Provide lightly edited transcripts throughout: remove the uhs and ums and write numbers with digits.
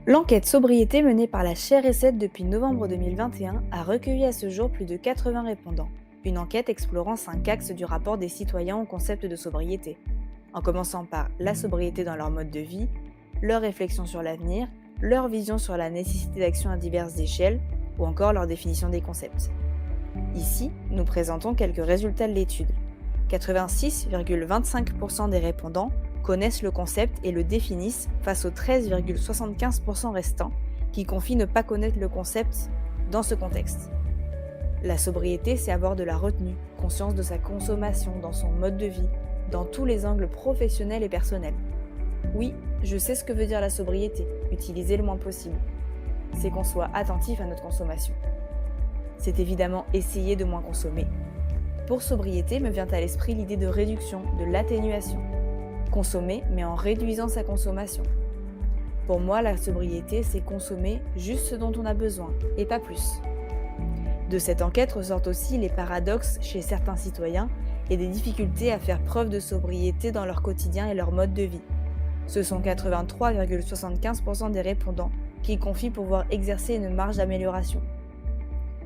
L'enquête sobriété menée par la Chaire ESSET depuis novembre 2021 a recueilli à ce jour plus de 80 répondants. Une enquête explorant 5 axes du rapport des citoyens au concept de sobriété, en commençant par la sobriété dans leur mode de vie, leur réflexion sur l'avenir, leur vision sur la nécessité d'action à diverses échelles, ou encore leur définition des concepts. Ici, nous présentons quelques résultats de l'étude. 86,25% des répondants connaissent le concept et le définissent face aux 13,75% restants qui confient ne pas connaître le concept dans ce contexte. La sobriété, c'est avoir de la retenue, conscience de sa consommation dans son mode de vie, dans tous les angles professionnels et personnels. Oui, je sais ce que veut dire la sobriété, utiliser le moins possible. C'est qu'on soit attentif à notre consommation. C'est évidemment essayer de moins consommer. Pour sobriété me vient à l'esprit l'idée de réduction, de l'atténuation. Consommer, mais en réduisant sa consommation. Pour moi, la sobriété, c'est consommer juste ce dont on a besoin, et pas plus. De cette enquête ressortent aussi les paradoxes chez certains citoyens et des difficultés à faire preuve de sobriété dans leur quotidien et leur mode de vie. Ce sont 83,75% des répondants qui confient pouvoir exercer une marge d'amélioration.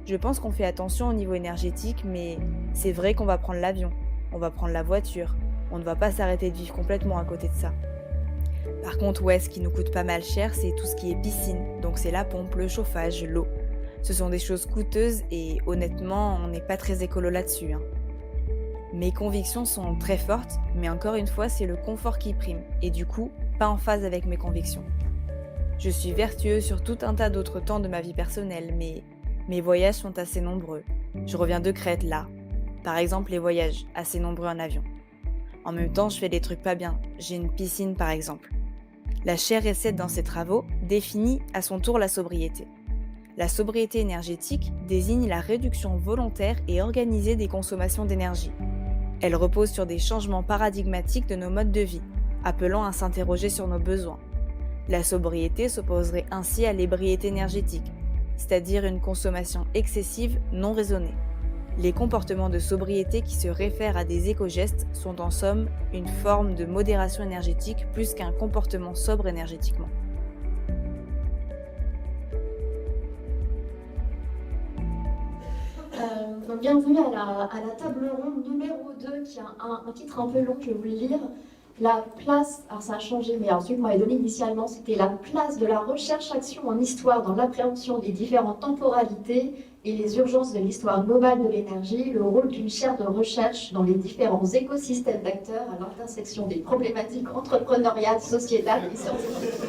Je pense qu'on fait attention au niveau énergétique, mais c'est vrai qu'on va prendre l'avion, on va prendre la voiture, on ne va pas s'arrêter de vivre complètement à côté de ça. Par contre, ce qui nous coûte pas mal cher, c'est tout ce qui est piscine, donc c'est la pompe, le chauffage, l'eau. Ce sont des choses coûteuses et honnêtement, on n'est pas très écolo là-dessus. Mes convictions sont très fortes, mais encore une fois, c'est le confort qui prime, et du coup, pas en phase avec mes convictions. Je suis vertueuse sur tout un tas d'autres temps de ma vie personnelle, mais mes voyages sont assez nombreux. Je reviens de Crète là. Par exemple, les voyages, assez nombreux en avion. En même temps, je fais des trucs pas bien. J'ai une piscine par exemple. La Chaire ESSET dans ses travaux définit à son tour la sobriété. La sobriété énergétique désigne la réduction volontaire et organisée des consommations d'énergie. Elle repose sur des changements paradigmatiques de nos modes de vie, appelant à s'interroger sur nos besoins. La sobriété s'opposerait ainsi à l'ébriété énergétique, c'est-à-dire une consommation excessive non raisonnée. Les comportements de sobriété qui se réfèrent à des éco-gestes sont en somme une forme de modération énergétique plus qu'un comportement sobre énergétiquement. Donc bienvenue à la table ronde numéro 2 qui a un titre un peu long que je vais vous le lire. La place, alors ça a changé, mais alors celui que vous m'avez donné initialement, c'était la place de la recherche-action en histoire dans l'appréhension des différentes temporalités et les urgences de l'histoire globale de l'énergie, le rôle d'une chaire de recherche dans les différents écosystèmes d'acteurs à l'intersection des problématiques entrepreneuriales, sociétales et scientifiques.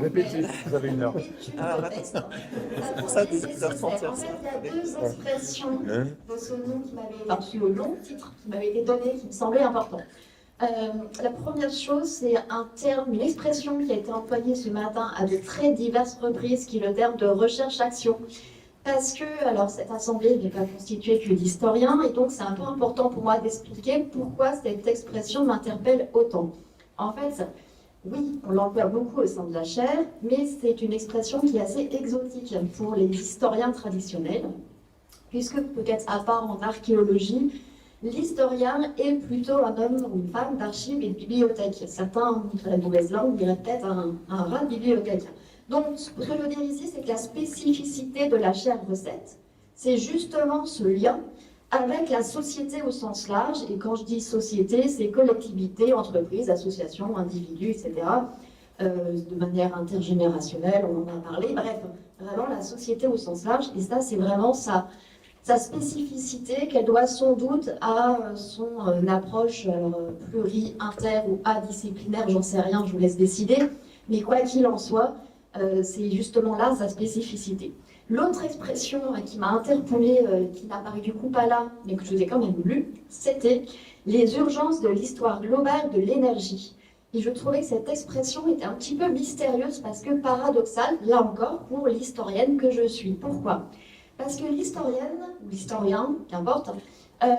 Répétez, vous avez une heure. Pour ça, des heures. En fait, il y a deux expressions de ce nom qui m'avait, enfin, ce long titre qui m'avait été donné, qui me semblait important. La première chose, c'est un terme, une expression qui a été employée ce matin à de très diverses reprises, qui est le terme de recherche-action. Parce que, alors, cette assemblée n'est pas constituée que d'historiens, et donc c'est un peu important pour moi d'expliquer pourquoi cette expression m'interpelle autant. En fait, oui, on l'emploie beaucoup au sein de la chaire, mais c'est une expression qui est assez exotique pour les historiens traditionnels, puisque peut-être à part en archéologie, l'historien est plutôt un homme ou une femme d'archives et de bibliothèque. Certains, de la mauvaise langue, diraient peut-être un rat de bibliothèque. Donc, ce que je veux dire ici, c'est que la spécificité de la chaire recette, c'est justement ce lien avec la société au sens large. Et quand je dis société, c'est collectivité, entreprise, association, individu, etc. De manière intergénérationnelle, on en a parlé. Bref, vraiment la société au sens large. Et ça, c'est vraiment sa spécificité qu'elle doit sans doute à son approche pluri-inter ou adisciplinaire, j'en sais rien, je vous laisse décider. Mais quoi qu'il en soit, c'est justement là sa spécificité. L'autre expression qui m'a interpellée, qui n'apparaît du coup pas là, mais que je vous ai quand même lu, c'était les urgences de l'histoire globale de l'énergie. Et je trouvais que cette expression était un petit peu mystérieuse parce que paradoxale, là encore, pour l'historienne que je suis. Pourquoi ? Parce que l'historienne, ou l'historien, qu'importe, en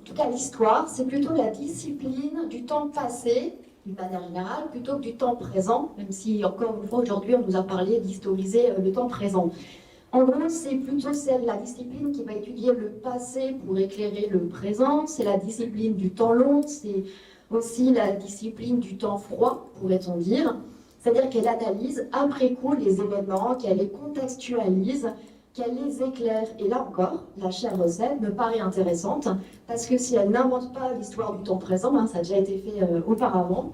tout cas l'histoire, c'est plutôt la discipline du temps passé, d'une manière générale, plutôt que du temps présent, même si, encore une fois, aujourd'hui, on nous a parlé d'historiser le temps présent. En gros, c'est plutôt la discipline qui va étudier le passé pour éclairer le présent, c'est la discipline du temps long, c'est aussi la discipline du temps froid, pourrait-on dire. C'est-à-dire qu'elle analyse après coup les événements, qu'elle les contextualise, qu'elle les éclaire. Et là encore, la chère recette me paraît intéressante, parce que si elle n'invente pas l'histoire du temps présent, hein, ça a déjà été fait auparavant,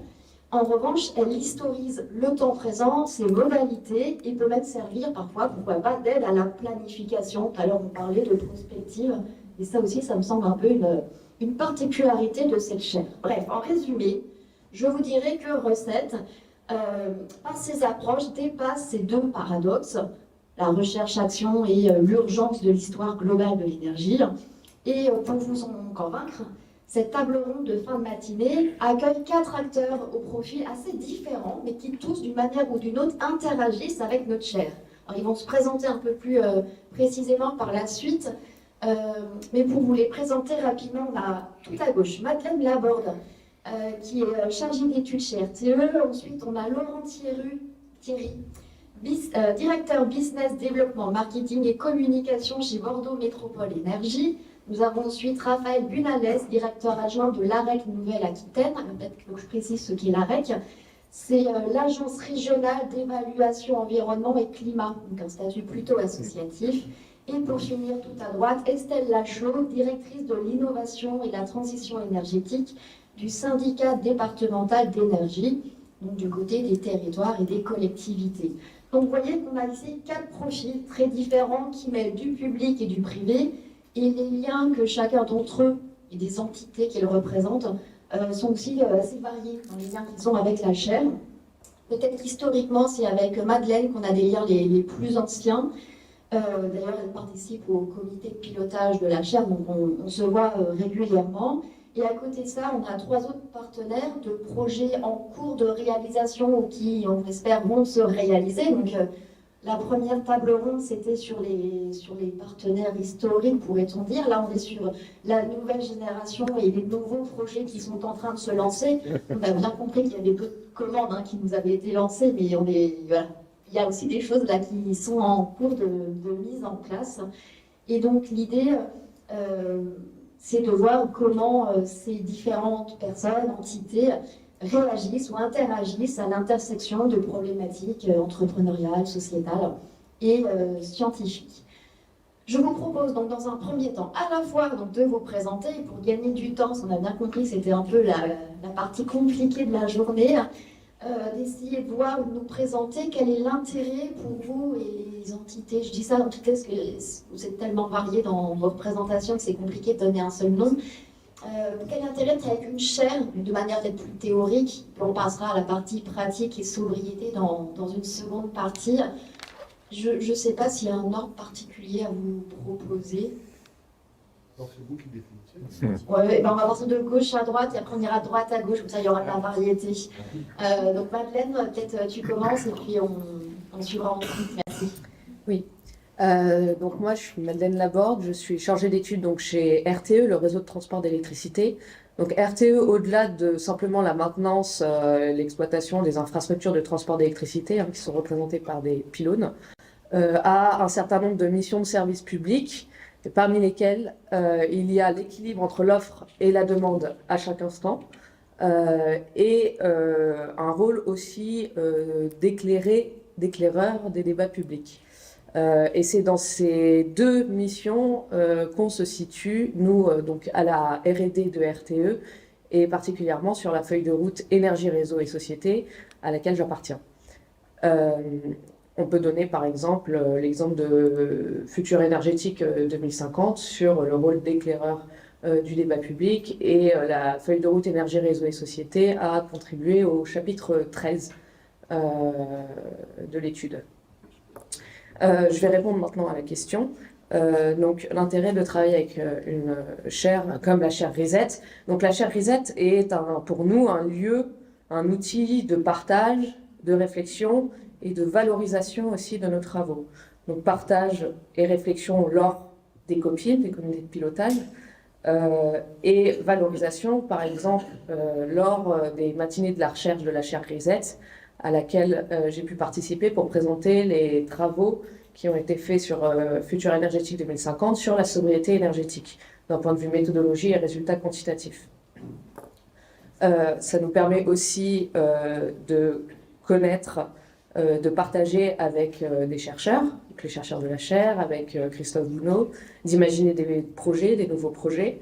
en revanche, elle historise le temps présent, ses modalités, et peut même servir parfois, pourquoi pas, d'aide à la planification. Tout à l'heure, on parlait de prospective, et ça aussi, ça me semble un peu une particularité de cette chaire. Bref, en résumé, je vous dirais que Recette, par ses approches, dépasse ces deux paradoxes, la recherche-action et l'urgence de l'histoire globale de l'énergie. Et pour vous en convaincre, cette table ronde de fin de matinée accueille 4 acteurs au profil assez différents, mais qui tous, d'une manière ou d'une autre, interagissent avec notre chaire. Alors, ils vont se présenter un peu plus précisément par la suite, mais pour vous les présenter rapidement, on a tout à gauche Madeleine Laborde, qui est chargée d'études chez RTE. Ensuite, on a Laurent Thierry, directeur business, développement, marketing et communication chez Bordeaux Métropole Énergie. Nous avons ensuite Raphaël Bunales, directeur adjoint de l'AREC Nouvelle-Aquitaine. Peut-être que je précise ce qu'est l'AREC. C'est l'Agence régionale d'évaluation environnement et climat, donc un statut plutôt associatif. Et pour finir tout à droite, Estelle Lachaud, directrice de l'innovation et la transition énergétique du syndicat départemental d'énergie, donc du côté des territoires et des collectivités. Donc vous voyez qu'on a ici 4 profils très différents qui mêlent du public et du privé, et les liens que chacun d'entre eux et des entités qu'ils représentent sont aussi assez variés dans les liens qu'ils ont avec la chaire. Peut-être qu'historiquement, c'est avec Madeleine qu'on a des liens les plus anciens. D'ailleurs, elle participe au comité de pilotage de la chaire, donc on se voit régulièrement. Et à côté de ça, on a 3 autres partenaires de projets en cours de réalisation ou qui, on espère, vont se réaliser. Donc, la première table ronde, c'était sur les partenaires historiques, pourrait-on dire. Là, on est sur la nouvelle génération et les nouveaux projets qui sont en train de se lancer. On a bien compris qu'il y avait d'autres commandes qui nous avaient été lancées, mais voilà. Il y a aussi des choses là qui sont en cours de mise en place. Et donc, l'idée, c'est de voir comment ces différentes personnes, entités, réagissent ou interagissent à l'intersection de problématiques entrepreneuriales, sociétales et scientifiques. Je vous propose donc dans un premier temps à la fois donc, de vous présenter, pour gagner du temps, on a bien compris c'était un peu la partie compliquée de la journée, d'essayer de voir, de nous présenter quel est l'intérêt pour vous et les entités. Je dis ça entités parce que vous êtes tellement variés dans vos représentations que c'est compliqué de donner un seul nom. Quel intérêt il y a avec une chaire, de manière peut-être plus théorique, puis on passera à la partie pratique et sobriété dans une seconde partie. Je ne sais pas s'il y a un ordre particulier à vous proposer. Non, c'est vous qui définissez. Ouais, ben on va voir de gauche à droite et après on ira de droite à gauche, comme ça il y aura de la variété. Donc Madeleine, peut-être tu commences et puis on suivra ensuite. Merci. Oui. Donc moi je suis Madeleine Laborde, je suis chargée d'études donc chez RTE, le réseau de transport d'électricité. Donc RTE, au-delà de simplement la maintenance, l'exploitation des infrastructures de transport d'électricité qui sont représentées par des pylônes, a un certain nombre de missions de service public, parmi lesquelles il y a l'équilibre entre l'offre et la demande à chaque instant, et un rôle aussi d'éclaireur des débats publics. Et c'est dans ces 2 missions qu'on se situe, nous, donc à la R&D de RTE, et particulièrement sur la feuille de route énergie, réseau et société, à laquelle j'appartiens. On peut donner par exemple l'exemple de Futur énergétique 2050 sur le rôle d'éclaireur du débat public, et la feuille de route énergie, réseau et société a contribué au chapitre 13 de l'étude. Je vais répondre maintenant à la question. Donc, l'intérêt de travailler avec une chaire comme la chaire RISET. Donc, la chaire RISET est pour nous un lieu, un outil de partage, de réflexion et de valorisation aussi de nos travaux. Donc, partage et réflexion lors des COPIL, des comités de pilotage, et valorisation, par exemple, lors des matinées de la recherche de la chaire RISET, à laquelle j'ai pu participer pour présenter les travaux qui ont été faits sur Futur énergétique 2050 sur la sobriété énergétique, d'un point de vue méthodologie et résultats quantitatifs. Ça nous permet aussi de connaître, de partager avec des chercheurs, avec les chercheurs de la chaire, avec Christophe Bounot, d'imaginer des projets, des nouveaux projets.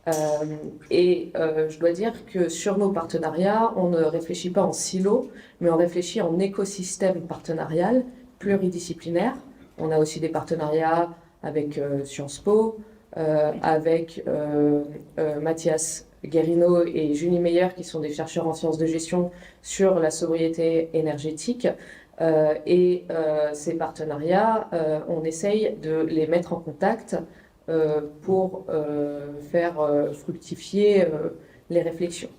Je dois dire que sur nos partenariats, on ne réfléchit pas en silo, mais on réfléchit en écosystème partenarial pluridisciplinaire. On a aussi des partenariats avec Sciences Po, avec Mathias Guérino et Julie Meyer, qui sont des chercheurs en sciences de gestion sur la sobriété énergétique. Ces partenariats, on essaye de les mettre en contact pour faire fructifier les réflexions.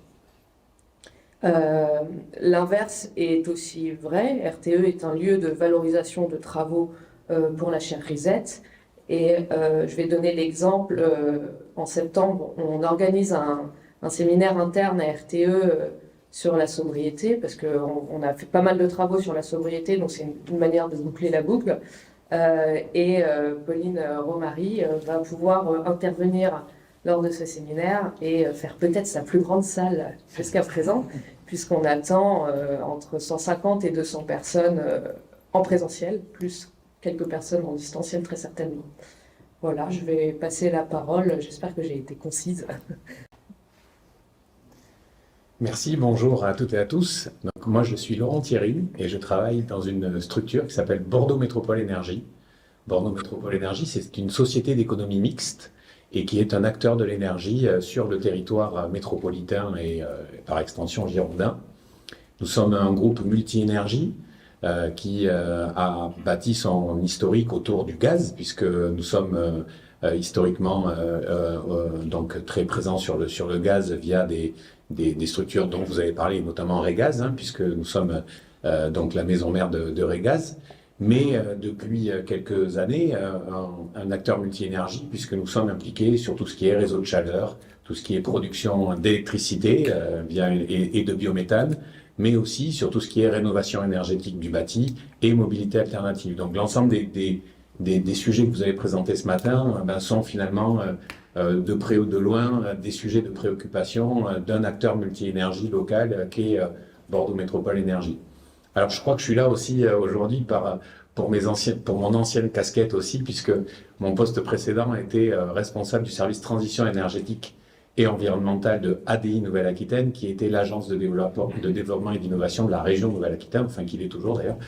L'inverse est aussi vrai. RTE est un lieu de valorisation de travaux pour la chaire Reset. Et je vais donner l'exemple, en septembre, on organise un séminaire interne à RTE sur la sobriété, parce qu'on a fait pas mal de travaux sur la sobriété, donc c'est une manière de boucler la boucle. Pauline Romary va pouvoir intervenir lors de ce séminaire et faire peut-être sa plus grande salle jusqu'à présent, puisqu'on attend entre 150 et 200 personnes en présentiel, plus quelques personnes en distanciel très certainement. Voilà, je vais passer la parole, j'espère que j'ai été concise. Merci, bonjour à toutes et à tous. Donc, moi, je suis Laurent Thierry et je travaille dans une structure qui s'appelle Bordeaux Métropole Énergie. Bordeaux Métropole Énergie, c'est une société d'économie mixte et qui est un acteur de l'énergie sur le territoire métropolitain et par extension girondin. Nous sommes un groupe multi-énergie qui a bâti son historique autour du gaz, puisque nous sommes historiquement donc très présents sur le gaz via des structures dont vous avez parlé, notamment Régaz, puisque nous sommes donc la maison mère de Régaz, mais depuis quelques années, un acteur multi-énergie, puisque nous sommes impliqués sur tout ce qui est réseau de chaleur, tout ce qui est production d'électricité et de biométhane, mais aussi sur tout ce qui est rénovation énergétique du bâti et mobilité alternative. Donc l'ensemble des sujets que vous avez présentés ce matin sont finalement de près ou de loin des sujets de préoccupation d'un acteur multi-énergie local qui est Bordeaux Métropole Énergie. Alors je crois que je suis là aussi aujourd'hui pour mon ancienne casquette aussi, puisque mon poste précédent était responsable du service transition énergétique et environnementale de ADI Nouvelle-Aquitaine, qui était l'agence de développement et d'innovation de la région Nouvelle-Aquitaine, enfin qu'il est toujours d'ailleurs.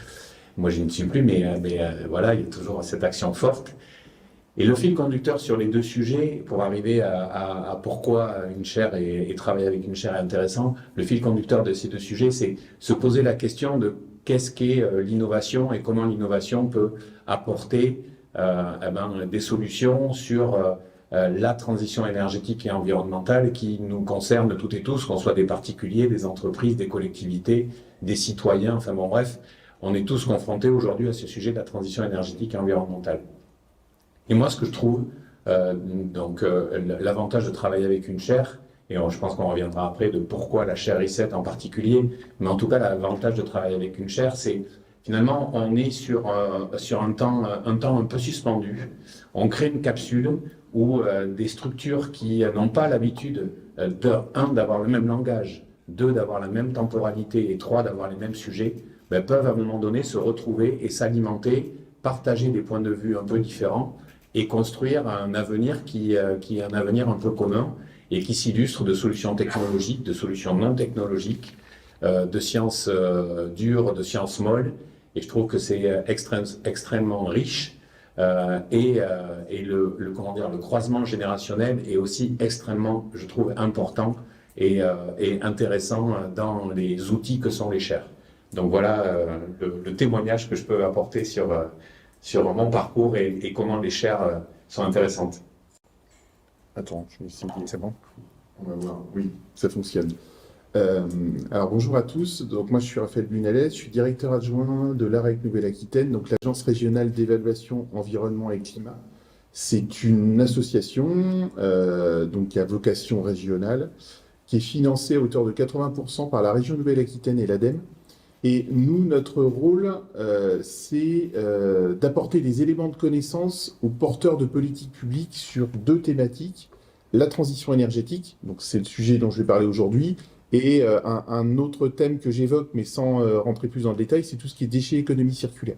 Moi je ne suis plus, mais voilà, il y a toujours cette action forte. Et le fil conducteur sur les deux sujets, pour arriver à pourquoi une chaire et travailler avec une chaire est intéressant, le fil conducteur de ces deux sujets, c'est se poser la question de qu'est-ce qu'est l'innovation et comment l'innovation peut apporter des solutions sur la transition énergétique et environnementale qui nous concerne toutes et tous, qu'on soit des particuliers, des entreprises, des collectivités, des citoyens, enfin bon bref, on est tous confrontés aujourd'hui à ce sujet de la transition énergétique et environnementale. Et moi, ce que je trouve, l'avantage de travailler avec une chaire, et je pense qu'on reviendra après de pourquoi la chaire Reset en particulier, mais en tout cas, l'avantage de travailler avec une chaire, c'est finalement, on est sur un temps un peu suspendu. On crée une capsule où des structures qui n'ont pas l'habitude, d'avoir le même langage, 2, d'avoir la même temporalité, et 3, d'avoir les mêmes sujets, peuvent à un moment donné se retrouver et s'alimenter, partager des points de vue un peu différents, et construire un avenir qui est un avenir un peu commun et qui s'illustre de solutions technologiques, de solutions non technologiques, de sciences dures, de sciences molles. Et je trouve que c'est extrêmement riche et le croisement générationnel est aussi extrêmement, je trouve, important et intéressant dans les outils que sont les chaires. Donc voilà le témoignage que je peux apporter sur mon parcours et comment les chaires sont intéressantes. Attends, je vais essayer, c'est bon? On va voir, oui, ça fonctionne. Alors bonjour à tous, donc moi je suis Raphaël Bunalès, je suis directeur adjoint de l'AREC Nouvelle-Aquitaine, donc l'Agence régionale d'évaluation environnement et climat. C'est une association donc qui a vocation régionale, qui est financée à hauteur de 80% par la région Nouvelle-Aquitaine et l'ADEME. Et nous, notre rôle, c'est d'apporter des éléments de connaissance aux porteurs de politiques publiques sur 2 thématiques. La transition énergétique, donc c'est le sujet dont je vais parler aujourd'hui, Et un autre thème que j'évoque, mais sans rentrer plus dans le détail, c'est tout ce qui est déchets économie circulaire.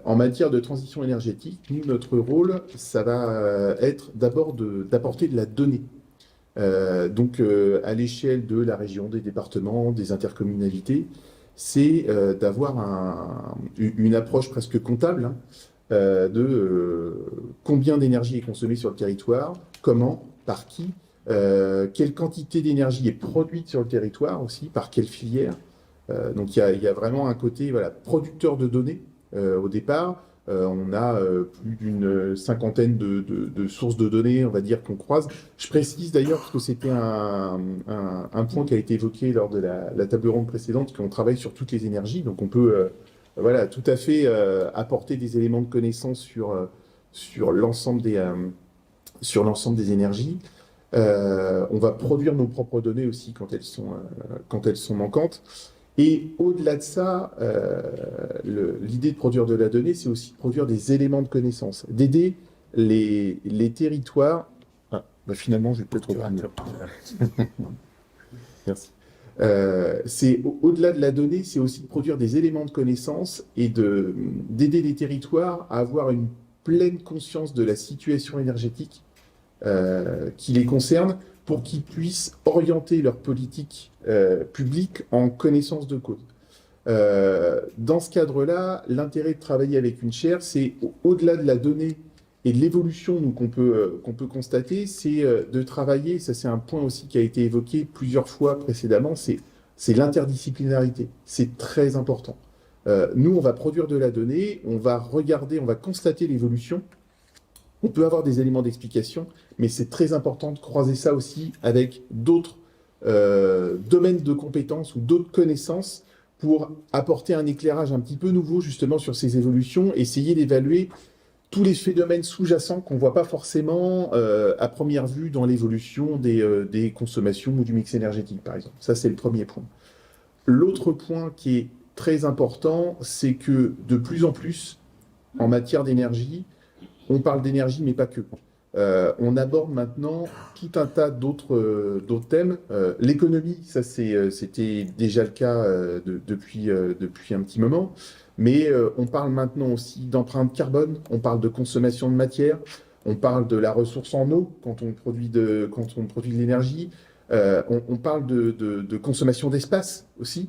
En matière de transition énergétique, nous, notre rôle, ça va être d'abord d'apporter de la donnée. Donc, à l'échelle de la région, des départements, des intercommunalités, c'est d'avoir une approche presque comptable de combien d'énergie est consommée sur le territoire, comment, par qui, quelle quantité d'énergie est produite sur le territoire aussi, par quelle filière. Donc il y a vraiment un côté producteur de données au départ. On a plus d'une cinquantaine de sources de données, on va dire, qu'on croise. Je précise d'ailleurs, parce que c'était un point qui a été évoqué lors de la table ronde précédente, qu'on travaille sur toutes les énergies. Donc on peut tout à fait apporter des éléments de connaissance sur l'ensemble des énergies. On va produire nos propres données aussi quand elles sont manquantes. Et au-delà de ça, l'idée de produire de la donnée, c'est aussi de produire des éléments de connaissance, d'aider les territoires. Finalement, je vais peut-être reprendre. Merci. Au-delà de la donnée, c'est aussi de produire des éléments de connaissance et d'aider les territoires à avoir une pleine conscience de la situation énergétique qui les concerne, pour qu'ils puissent orienter leur politique publique en connaissance de cause. Dans ce cadre-là, l'intérêt de travailler avec une chaire, c'est au-delà de la donnée et de l'évolution qu'on peut constater, c'est de travailler, ça c'est un point aussi qui a été évoqué plusieurs fois précédemment, c'est l'interdisciplinarité. C'est très important. Nous, on va produire de la donnée, on va regarder, on va constater l'évolution. On peut avoir des éléments d'explication, mais c'est très important de croiser ça aussi avec d'autres domaines de compétences ou d'autres connaissances pour apporter un éclairage un petit peu nouveau justement sur ces évolutions, essayer d'évaluer tous les phénomènes sous-jacents qu'on ne voit pas forcément à première vue dans l'évolution des consommations ou du mix énergétique, par exemple. Ça, c'est le premier point. L'autre point qui est très important, c'est que de plus en plus, en matière d'énergie, on parle d'énergie, mais pas que. On aborde maintenant tout un tas d'autres thèmes. L'économie, ça c'était déjà le cas depuis un petit moment, mais on parle maintenant aussi d'empreinte carbone, on parle de consommation de matière, on parle de la ressource en eau quand on produit de l'énergie, on parle de consommation d'espace aussi,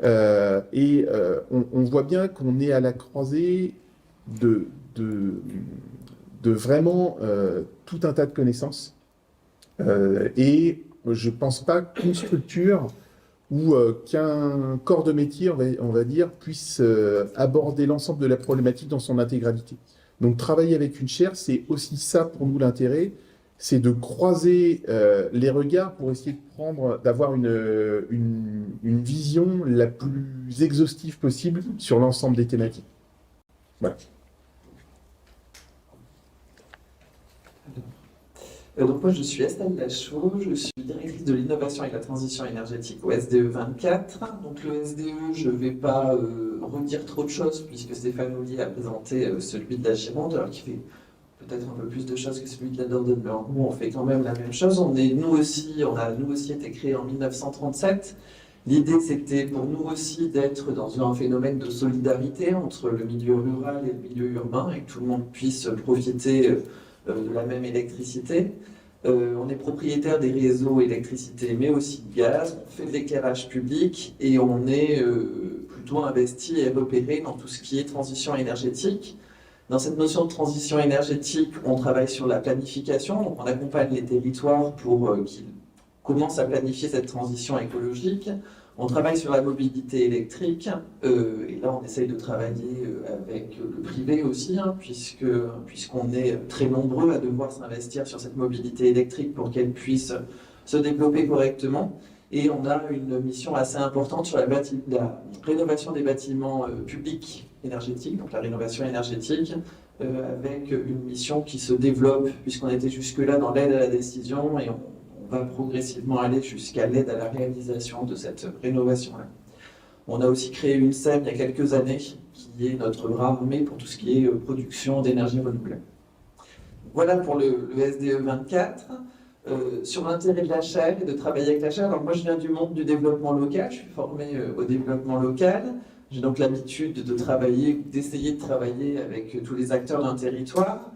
et on voit bien qu'on est à la croisée de vraiment tout un tas de connaissances. Et je ne pense pas qu'une structure ou qu'un corps de métier, on va dire, puisse aborder l'ensemble de la problématique dans son intégralité. Donc travailler avec une chaire, c'est aussi ça pour nous l'intérêt, c'est de croiser les regards pour essayer d'avoir une vision la plus exhaustive possible sur l'ensemble des thématiques. Voilà. Donc moi je suis Estelle Lachaud, je suis directrice de l'innovation et de la transition énergétique au SDE 24. Donc le SDE, je ne vais pas redire trop de choses puisque Stéphane Ollier a présenté celui de la Gironde, alors qui fait peut-être un peu plus de choses que celui de la Dordogne, mais nous on fait quand même la même chose. On a nous aussi été créé en 1937. L'idée c'était pour nous aussi d'être dans un phénomène de solidarité entre le milieu rural et le milieu urbain et que tout le monde puisse profiter de la même électricité. On est propriétaire des réseaux électricité, mais aussi de gaz. On fait de l'éclairage public et on est plutôt investi et repéré dans tout ce qui est transition énergétique. Dans cette notion de transition énergétique, on travaille sur la planification. Donc on accompagne les territoires pour qu'ils commencent à planifier cette transition écologique. On travaille sur la mobilité électrique, et là on essaye de travailler avec le privé aussi, puisqu'on est très nombreux à devoir s'investir sur cette mobilité électrique pour qu'elle puisse se développer correctement. Et on a une mission assez importante sur la rénovation des bâtiments publics énergétiques, donc la rénovation énergétique, avec une mission qui se développe, puisqu'on était jusque-là dans l'aide à la décision, et on va progressivement aller jusqu'à l'aide à la réalisation de cette rénovation-là. On a aussi créé une SEM il y a quelques années, qui est notre bras armé pour tout ce qui est production d'énergie renouvelable. Voilà pour le SDE 24. sur l'intérêt de la chaire et de travailler avec la chaire. Alors moi, je viens du monde du développement local, je suis formé au développement local. J'ai donc l'habitude de travailler, d'essayer de travailler avec tous les acteurs d'un territoire.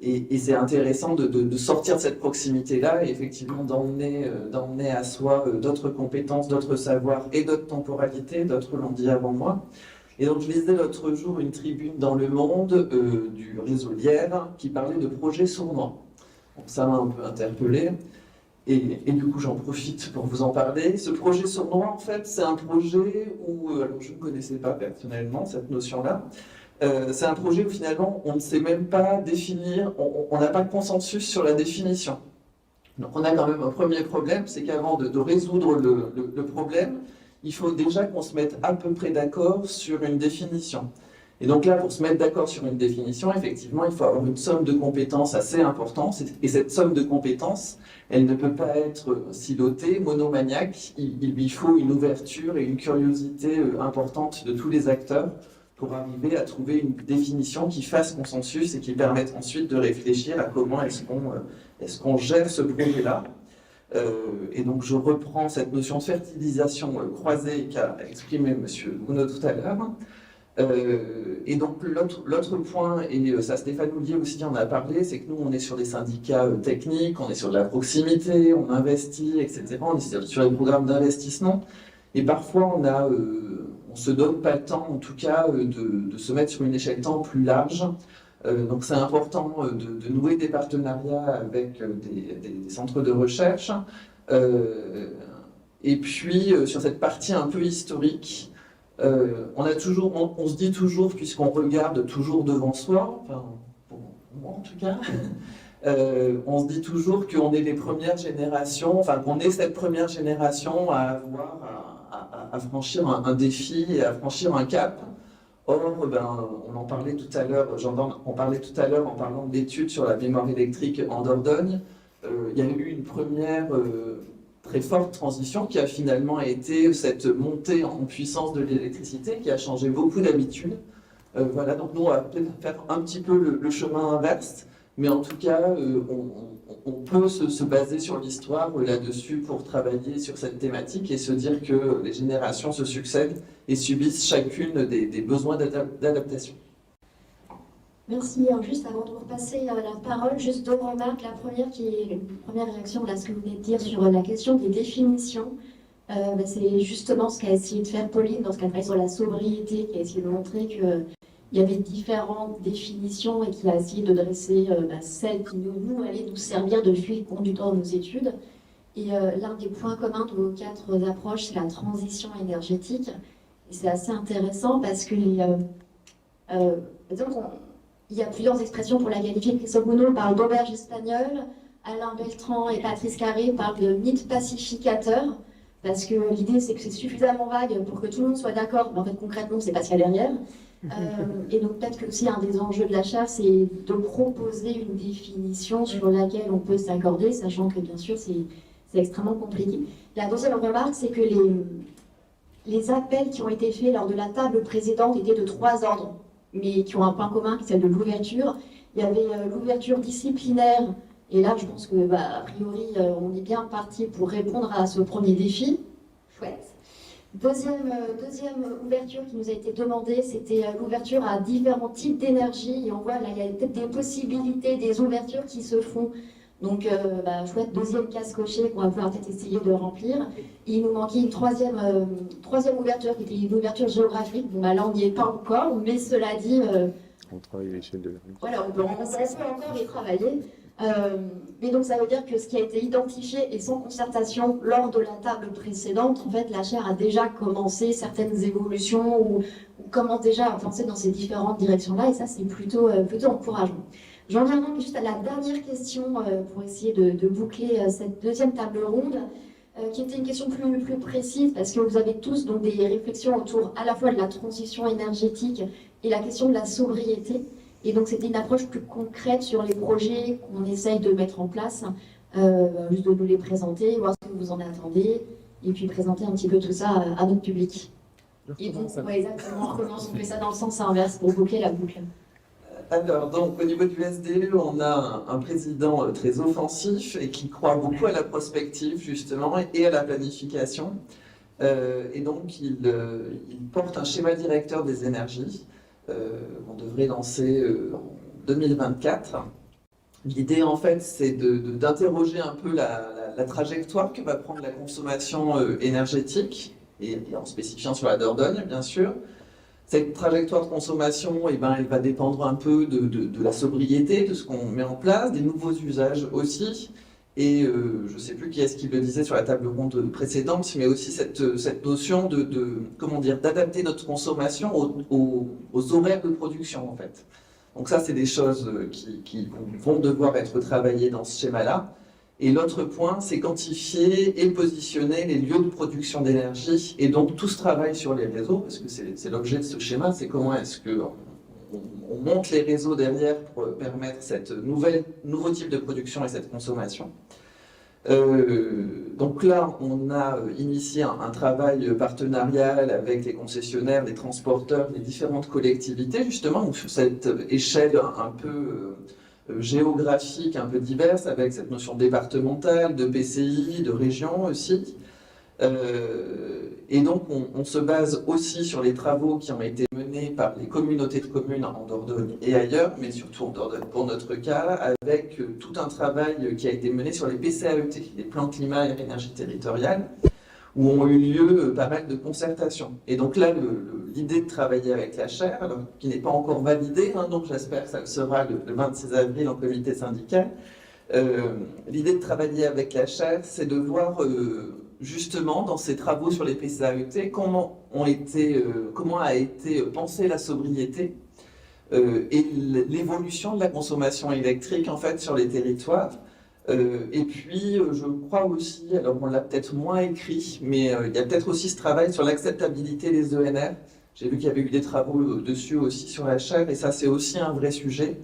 Et c'est intéressant de sortir de cette proximité-là et effectivement d'emmener à soi d'autres compétences, d'autres savoirs et d'autres temporalités, d'autres l'ont dit avant moi. Et donc je lisais l'autre jour une tribune dans Le Monde du réseau Lierre qui parlait de projets sournois. Donc ça m'a un peu interpellé. Et du coup, j'en profite pour vous en parler. Ce projet sournois, en fait, c'est un projet où, alors je ne connaissais pas personnellement cette notion-là, c'est un projet où finalement, on ne sait même pas définir, on n'a pas de consensus sur la définition. Donc on a quand même un premier problème, c'est qu'avant de résoudre le problème, il faut déjà qu'on se mette à peu près d'accord sur une définition. Et donc là, pour se mettre d'accord sur une définition, effectivement, il faut avoir une somme de compétences assez importante. Et cette somme de compétences, elle ne peut pas être silotée, monomaniaque. Il lui faut une ouverture et une curiosité importante de tous les acteurs pour arriver à trouver une définition qui fasse consensus et qui permette ensuite de réfléchir à comment est-ce qu'on gère ce projet-là. Et donc je reprends cette notion de fertilisation croisée qu'a exprimé M. Gounod tout à l'heure. Et donc l'autre point, et ça Stéphane Houllier aussi en a parlé, c'est que nous on est sur des syndicats techniques, on est sur de la proximité, on investit, etc. On est sur des programmes d'investissement. Et parfois on se donne pas le temps, en tout cas, de se mettre sur une échelle de temps plus large. Donc c'est important de nouer des partenariats avec des centres de recherche. Et puis sur cette partie un peu historique, on se dit toujours, puisqu'on regarde toujours devant soi, enfin pour moi en tout cas, on se dit toujours qu'on est les premières générations, enfin qu'on est cette première génération à franchir un défi et à franchir un cap. Or, on en parlait tout à l'heure, on parlait tout à l'heure en parlant de l'étude sur la mémoire électrique en Dordogne. Il y a eu une première très forte transition qui a finalement été cette montée en puissance de l'électricité qui a changé beaucoup d'habitudes. Voilà, donc nous on va peut-être faire un petit peu le chemin inverse, mais en tout cas on peut se baser sur l'histoire là-dessus pour travailler sur cette thématique et se dire que les générations se succèdent et subissent chacune des besoins d'adaptation. Merci. Alors, juste avant de vous repasser la parole, juste deux remarques. La première qui est une première réaction à ce que vous venez de dire sur la question des définitions. C'est justement ce qu'a essayé de faire Pauline dans ce qu'elle a fait sur la sobriété, qui a essayé de montrer qu'il y avait différentes définitions et qui a essayé de dresser celle qui nous allait nous servir de fil conducteur de nos études. Et l'un des points communs de vos quatre approches, c'est la transition énergétique. Et c'est assez intéressant parce que il y a plusieurs expressions pour la qualifier. Christophe Gounod parle d'auberge espagnole, Alain Beltran et Patrice Carré parlent de mythe pacificateur, parce que l'idée c'est que c'est suffisamment vague pour que tout le monde soit d'accord, mais en fait concrètement c'est pas ce qu'il y a derrière. Et donc peut-être que aussi un des enjeux de la chaire, c'est de proposer une définition sur laquelle on peut s'accorder, sachant que bien sûr c'est extrêmement compliqué. La deuxième remarque, c'est que les appels qui ont été faits lors de la table précédente étaient de 3 ordres, mais qui ont un point commun, qui est celle de l'ouverture. Il y avait l'ouverture disciplinaire, et là je pense que a priori on est bien parti pour répondre à ce premier défi. Chouette. Deuxième ouverture qui nous a été demandée, c'était l'ouverture à différents types d'énergie, et on voit là il y a peut-être des possibilités, des ouvertures qui se font. Donc, chouette, deuxième case cochée qu'on va pouvoir peut-être essayer de remplir. Il nous manquait une troisième ouverture qui était une ouverture géographique. Bon, là, on n'y est pas encore, mais cela dit... on travaille à l'échelle de la... Voilà, on peut encore y travailler. Mais donc, ça veut dire que ce qui a été identifié et sans concertation lors de la table précédente, en fait, la chaire a déjà commencé certaines évolutions ou commence déjà à penser dans ces différentes directions-là, et ça, c'est plutôt encourageant. J'en viens donc juste à la dernière question pour essayer de boucler cette deuxième table ronde, qui était une question plus précise, parce que vous avez tous donc des réflexions autour à la fois de la transition énergétique et la question de la sobriété. Et donc c'était une approche plus concrète sur les projets qu'on essaye de mettre en place, juste de nous les présenter, voir ce que vous en attendez, et puis présenter un petit peu tout ça à notre public. Et donc, exactement, on recommence, on fait ça dans le sens inverse pour boucler la boucle. Alors, donc, au niveau du SDE, on a un président très offensif et qui croit beaucoup à la prospective, justement, et à la planification. Et donc, il porte un schéma directeur des énergies qu'on devrait lancer en 2024. L'idée, en fait, c'est d'interroger un peu la trajectoire que va prendre la consommation énergétique, et en spécifiant sur la Dordogne, bien sûr. Cette trajectoire de consommation, elle va dépendre un peu de la sobriété, de ce qu'on met en place, des nouveaux usages aussi. Et je ne sais plus qui est-ce qui le disait sur la table ronde précédente, mais aussi cette notion comment dire, d'adapter notre consommation aux horaires de production, en fait. Donc ça, c'est des choses qui vont devoir être travaillées dans ce schéma-là. Et l'autre point, c'est quantifier et positionner les lieux de production d'énergie. Et donc tout ce travail sur les réseaux, parce que c'est l'objet de ce schéma, c'est comment est-ce qu'on monte les réseaux derrière pour permettre cette nouveau type de production et cette consommation. Donc là, on a initié un travail partenarial avec les concessionnaires, les transporteurs, les différentes collectivités, justement, sur cette échelle un peu géographique, un peu diverse, avec cette notion départementale, de PCI, de région aussi. Et donc, on se base aussi sur les travaux qui ont été menés par les communautés de communes en Dordogne et ailleurs, mais surtout en Dordogne pour notre cas, avec tout un travail qui a été mené sur les PCAET, les plans climat et énergie territoriale, où ont eu lieu pas mal de concertations. Et donc là, l'idée de travailler avec la chaire, alors, qui n'est pas encore validée, donc j'espère que ça le sera le 26 avril en comité syndical, l'idée de travailler avec la chaire, c'est de voir justement dans ces travaux sur les PCAET comment a été pensée la sobriété et l'évolution de la consommation électrique en fait sur les territoires. Et puis je crois aussi, alors on l'a peut-être moins écrit, mais il y a peut-être aussi ce travail sur l'acceptabilité des ENR. J'ai vu qu'il y avait eu des travaux dessus aussi sur la chaire, et ça c'est aussi un vrai sujet.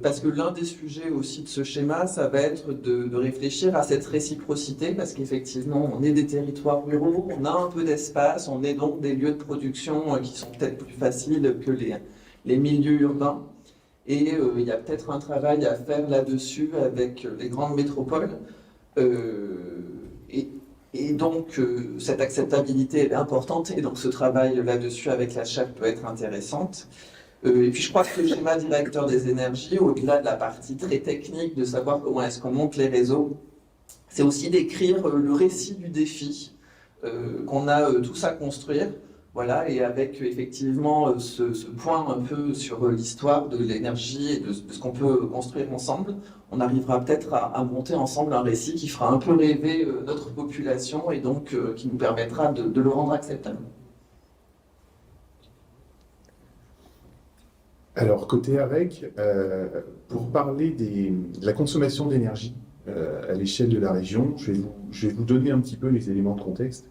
Parce que l'un des sujets aussi de ce schéma, ça va être de réfléchir à cette réciprocité, parce qu'effectivement, on est des territoires ruraux, on a un peu d'espace, on est donc des lieux de production qui sont peut-être plus faciles que les milieux urbains. Et il y a peut-être un travail à faire là-dessus avec les grandes métropoles. Et donc, cette acceptabilité est importante, et donc ce travail là-dessus avec la chaire peut être intéressante. Et puis je crois que le schéma directeur des énergies, au-delà de la partie très technique de savoir comment est-ce qu'on monte les réseaux, c'est aussi d'écrire le récit du défi qu'on a tous à construire. Voilà, et avec effectivement ce point un peu sur l'histoire de l'énergie et de ce qu'on peut construire ensemble, on arrivera peut-être à monter ensemble un récit qui fera un peu rêver notre population et donc qui nous permettra de le rendre acceptable. Alors, côté AREC, pour parler de la consommation d'énergie à l'échelle de la région, je vais vous donner un petit peu les éléments de contexte.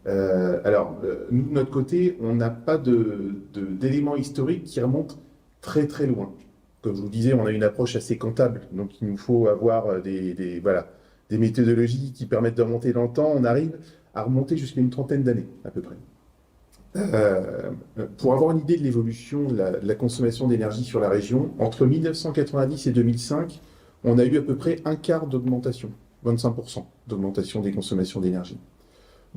Nous, de notre côté, on n'a pas d'éléments historiques qui remontent très très loin. Comme je vous disais, on a une approche assez comptable, donc il nous faut avoir des méthodologies qui permettent de remonter dans le temps. On arrive à remonter jusqu'à une trentaine d'années, à peu près. Pour avoir une idée de l'évolution de la consommation d'énergie sur la région, entre 1990 et 2005, on a eu à peu près un quart d'augmentation, 25% d'augmentation des consommations d'énergie.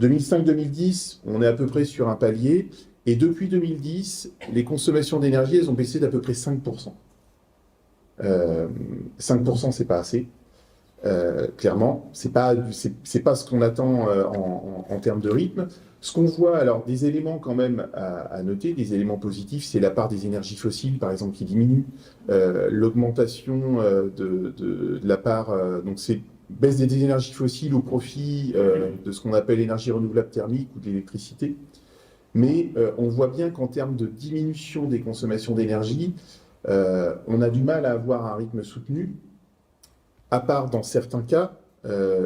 2005-2010, on est à peu près sur un palier, et depuis 2010, les consommations d'énergie, elles ont baissé d'à peu près 5%. 5%, c'est pas assez. Clairement, c'est pas ce qu'on attend en termes de rythme. Ce qu'on voit, alors des éléments quand même à noter, des éléments positifs, c'est la part des énergies fossiles, par exemple, qui diminue, l'augmentation de la part, donc c'est baisse des énergies fossiles au profit de ce qu'on appelle l'énergie renouvelable thermique ou de l'électricité. Mais on voit bien qu'en termes de diminution des consommations d'énergie, on a du mal à avoir un rythme soutenu, à part dans certains cas,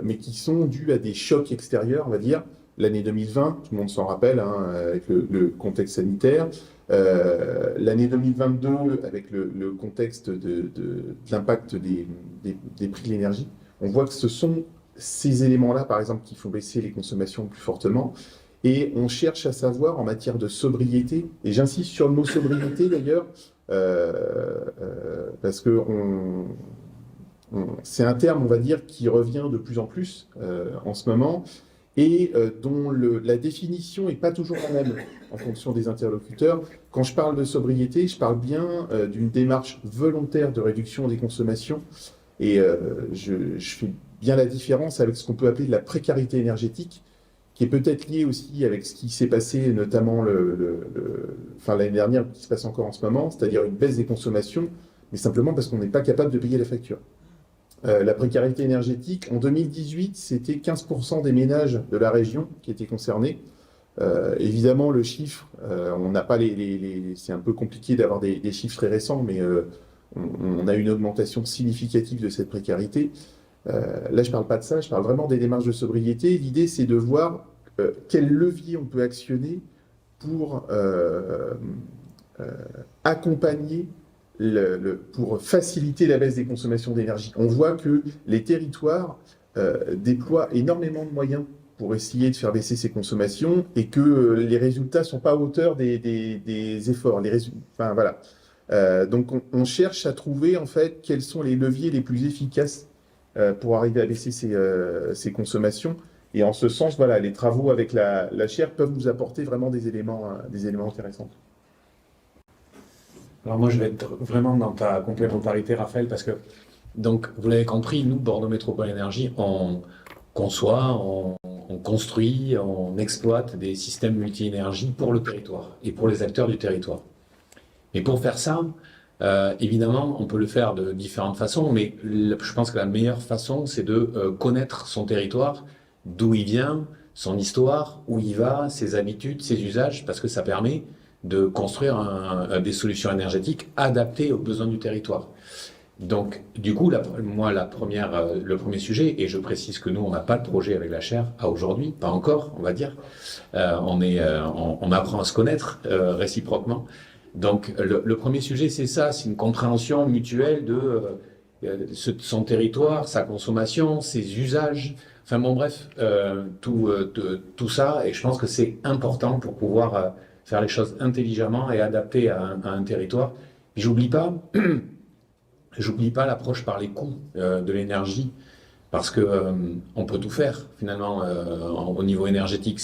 mais qui sont dus à des chocs extérieurs, on va dire. L'année 2020, tout le monde s'en rappelle, avec le contexte sanitaire. L'année 2022, avec le contexte de l'impact des prix de l'énergie. On voit que ce sont ces éléments-là, par exemple, qui font baisser les consommations plus fortement. Et on cherche à savoir en matière de sobriété, et j'insiste sur le mot sobriété d'ailleurs, parce que c'est un terme, on va dire, qui revient de plus en plus en ce moment, et dont la définition n'est pas toujours la même en fonction des interlocuteurs. Quand je parle de sobriété, je parle bien d'une démarche volontaire de réduction des consommations, et je fais bien la différence avec ce qu'on peut appeler de la précarité énergétique, qui est peut-être liée aussi avec ce qui s'est passé notamment l'année dernière, qui se passe encore en ce moment, c'est-à-dire une baisse des consommations, mais simplement parce qu'on n'est pas capable de payer la facture. La précarité énergétique, en 2018, c'était 15% des ménages de la région qui étaient concernés. Évidemment, le chiffre, on n'a pas c'est un peu compliqué d'avoir des chiffres très récents, mais on a une augmentation significative de cette précarité. Là, je ne parle pas de ça, je parle vraiment des démarches de sobriété. L'idée, c'est de voir quel levier on peut actionner pour accompagner, pour faciliter la baisse des consommations d'énergie. On voit que les territoires déploient énormément de moyens pour essayer de faire baisser ces consommations et que les résultats ne sont pas à hauteur des efforts. Enfin, voilà. Donc, on cherche à trouver en fait quels sont les leviers les plus efficaces pour arriver à baisser ces consommations. Et en ce sens, voilà, les travaux avec la chaire peuvent nous apporter vraiment des éléments intéressants. Alors moi, je vais être vraiment dans ta complémentarité, Raphaël, parce que, donc, vous l'avez compris, nous, Bordeaux Métropole Énergie, on conçoit, on construit, on exploite des systèmes multi-énergie pour le territoire et pour les acteurs du territoire. Et pour faire ça, évidemment, on peut le faire de différentes façons, mais je pense que la meilleure façon, c'est de connaître son territoire, d'où il vient, son histoire, où il va, ses habitudes, ses usages, parce que ça permet de construire des solutions énergétiques adaptées aux besoins du territoire. Donc, du coup, le premier sujet, et je précise que nous, on n'a pas de projet avec la chaire à aujourd'hui, pas encore, on va dire. On apprend à se connaître réciproquement. Donc, le premier sujet, c'est ça, c'est une compréhension mutuelle de son territoire, sa consommation, ses usages, enfin bon, bref, tout ça, et je pense que c'est important pour pouvoir faire les choses intelligemment et adaptées à un territoire. Et j'oublie pas l'approche par les coûts de l'énergie, parce que on peut tout faire finalement au niveau énergétique.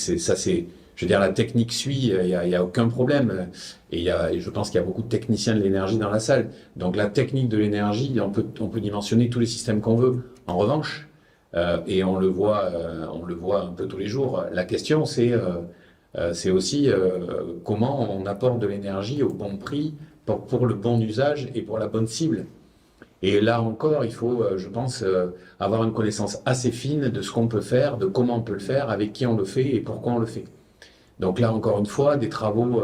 Je veux dire, la technique suit, il y a aucun problème. Et je pense qu'il y a beaucoup de techniciens de l'énergie dans la salle. Donc la technique de l'énergie, on peut dimensionner tous les systèmes qu'on veut. En revanche, et on le voit un peu tous les jours, la question c'est aussi comment on apporte de l'énergie au bon prix pour le bon usage et pour la bonne cible. Et là encore, il faut, je pense, avoir une connaissance assez fine de ce qu'on peut faire, de comment on peut le faire, avec qui on le fait et pourquoi on le fait. Donc là, encore une fois, des travaux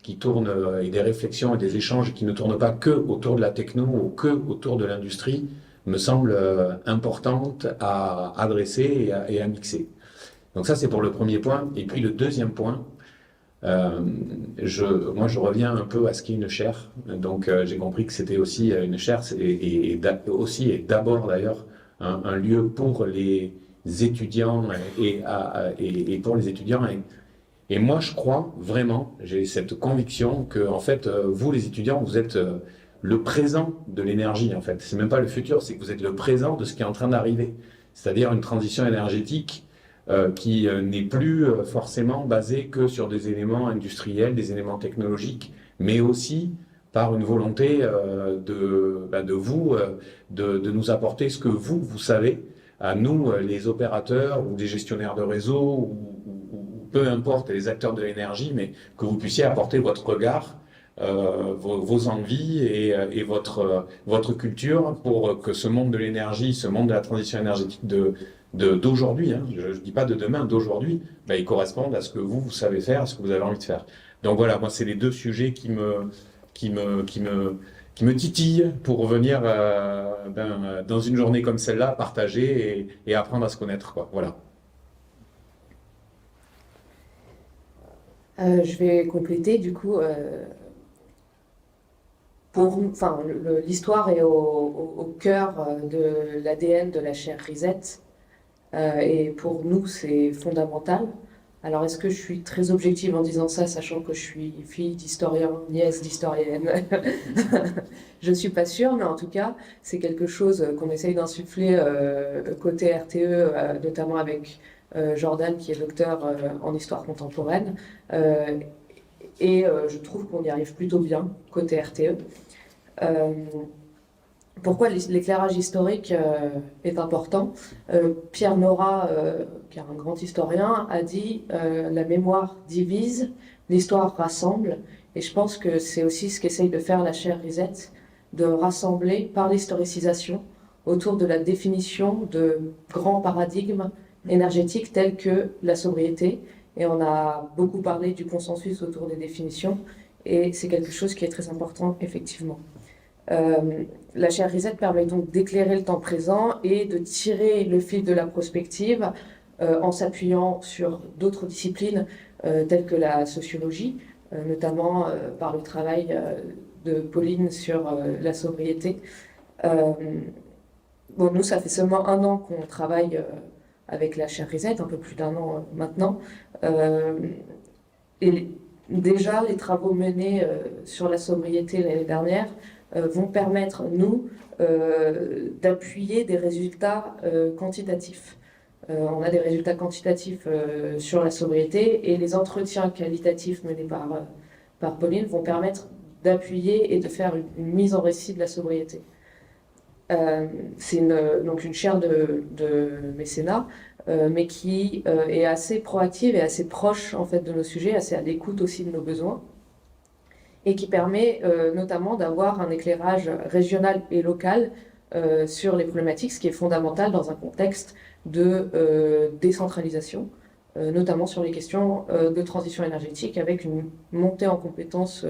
qui tournent et des réflexions et des échanges qui ne tournent pas que autour de la techno ou que autour de l'industrie me semblent importantes à adresser et à mixer. Donc ça, c'est pour le premier point. Et puis le deuxième point, moi, je reviens un peu à ce qu'est une chaire. Donc, j'ai compris que c'était aussi une chaire et d'abord d'ailleurs un lieu pour les étudiants et pour les étudiants. Et moi, je crois vraiment, j'ai cette conviction que en fait, vous les étudiants, vous êtes le présent de l'énergie. En fait, c'est même pas le futur, c'est que vous êtes le présent de ce qui est en train d'arriver. C'est-à-dire une transition énergétique qui n'est plus forcément basé que sur des éléments industriels, des éléments technologiques, mais aussi par une volonté de vous, de nous apporter ce que vous savez, à nous, les opérateurs ou des gestionnaires de réseau, ou peu importe, les acteurs de l'énergie, mais que vous puissiez apporter votre regard, vos envies et votre culture pour que ce monde de l'énergie, ce monde de la transition énergétique d'aujourd'hui, hein, je ne dis pas de demain, d'aujourd'hui, ils correspondent à ce que vous savez faire, à ce que vous avez envie de faire. Donc voilà, moi c'est les deux sujets qui me titillent pour venir dans une journée comme celle-là, partager et apprendre à se connaître, quoi. Voilà. Je vais compléter du coup. L'histoire est au cœur de l'ADN de la chaire Reset. Et pour nous, c'est fondamental. Alors, est-ce que je suis très objective en disant ça, sachant que je suis fille d'historien, nièce d'historienne? Je ne suis pas sûre, mais en tout cas, c'est quelque chose qu'on essaye d'insuffler côté RTE, notamment avec Jordan, qui est docteur en histoire contemporaine. Je trouve qu'on y arrive plutôt bien côté RTE. Pourquoi l'éclairage historique est important? Pierre Nora, qui est un grand historien, a dit la mémoire divise, l'histoire rassemble. Et je pense que c'est aussi ce qu'essaye de faire la chaire Risette, de rassembler par l'historicisation autour de la définition de grands paradigmes énergétiques tels que la sobriété. Et on a beaucoup parlé du consensus autour des définitions, et c'est quelque chose qui est très important, effectivement. La chaire Risette permet donc d'éclairer le temps présent et de tirer le fil de la prospective en s'appuyant sur d'autres disciplines telles que la sociologie, notamment par le travail de Pauline sur la sobriété. Nous, ça fait seulement 1 an qu'on travaille avec la chaire Risette, un peu plus d'1 an maintenant. Déjà, les travaux menés sur la sobriété l'année dernière vont permettre, nous, d'appuyer des résultats quantitatifs. On a des résultats quantitatifs sur la sobriété, et les entretiens qualitatifs menés par Pauline vont permettre d'appuyer et de faire une mise en récit de la sobriété. C'est donc une chaire de mécénat, mais qui est assez proactive et assez proche en fait, de nos sujets, assez à l'écoute aussi de nos besoins, et qui permet notamment d'avoir un éclairage régional et local sur les problématiques, ce qui est fondamental dans un contexte de décentralisation, notamment sur les questions de transition énergétique, avec une montée en compétences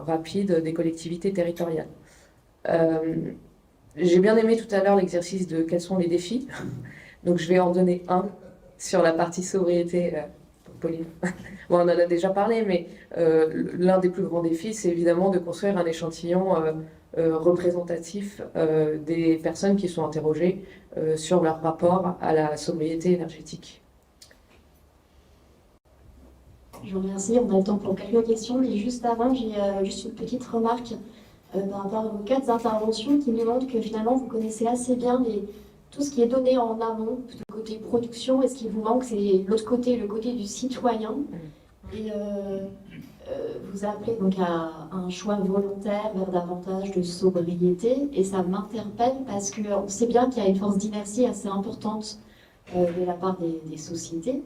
rapide des collectivités territoriales. J'ai bien aimé tout à l'heure l'exercice de quels sont les défis, donc je vais en donner un sur la partie sobriété. Pauline. Bon, on en a déjà parlé, mais l'un des plus grands défis, c'est évidemment de construire un échantillon représentatif des personnes qui sont interrogées sur leur rapport à la sobriété énergétique. Je vous remercie. On a le temps pour quelques questions, mais juste avant, j'ai juste une petite remarque par rapport à vos 4 interventions qui nous montrent que finalement vous connaissez assez bien tout ce qui est donné en amont, le côté production, et ce qui vous manque, c'est l'autre côté, le côté du citoyen. Et vous appelez donc à un choix volontaire vers davantage de sobriété, et ça m'interpelle parce qu'on sait bien qu'il y a une force d'inertie assez importante de la part des sociétés.